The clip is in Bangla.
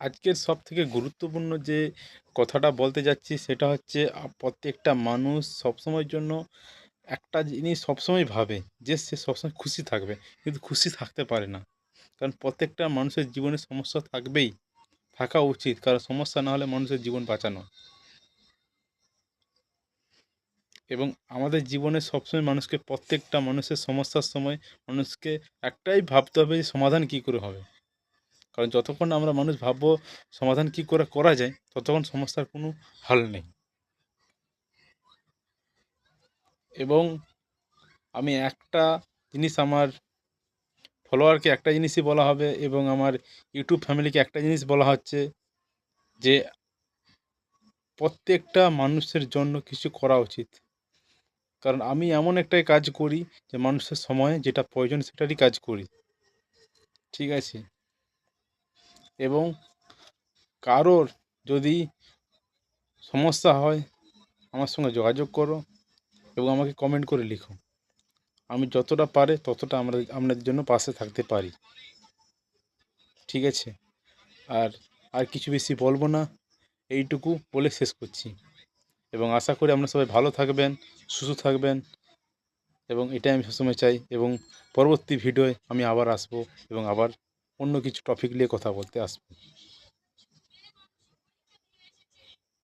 আজকের সবথেকে গুরুত্বপূর্ণ যে কথাটা বলতে যাচ্ছি সেটা হচ্ছে প্রত্যেকটা মানুষ সবসময়ের জন্য একটা জিনিস সবসময় ভাবে যে সে সবসময় খুশি থাকবে, কিন্তু খুশি থাকতে পারে না। কারণ প্রত্যেকটা মানুষের জীবনে সমস্যা থাকবেই, থাকা উচিত, কারণ সমস্যা না হলে মানুষের জীবন বাঁচানো। এবং আমাদের জীবনে সবসময় মানুষকে, প্রত্যেকটা মানুষের সমস্যার সময় মানুষকে একটাই ভাবতে হবে যে সমাধান কী করে হবে। কারণ যতক্ষণ না আমরা মানুষ ভাববো সমাধান কী করে করা যায়, ততক্ষণ সমস্যার কোনো হাল নেই। এবং আমি একটা জিনিস আমার ফলোয়ারকে একটা জিনিসই বলা হবে, এবং আমার ইউটিউব ফ্যামিলিকে একটা জিনিস বলা হচ্ছে যে প্রত্যেকটা মানুষের জন্য কিছু করা উচিত। কারণ আমি এমন একটাই কাজ করি যে মানুষের সময়ে যেটা প্রয়োজন সেটারই কাজ করি, ঠিক আছে? এবং কারোর যদি সমস্যা হয় আমার সঙ্গে যোগাযোগ করো এবং আমাকে কমেন্ট করে লিখো। আমি যতটা পারে ততটা আপনাদের জন্য পাশে থাকতে পারি, ঠিক আছে? আর আর কিছু বেশি বলবো না, এইটুকু বলে শেষ করছি। এবং আশা করি আপনারা সবাই ভালো থাকবেন, সুস্থ থাকবেন, এবং এটাই আমি সবসময় চাই। এবং পরবর্তী ভিডিওয় আমি আবার আসবো এবং আবার অন্য কিছু টপিক নিয়ে কথা বলতে আসবো।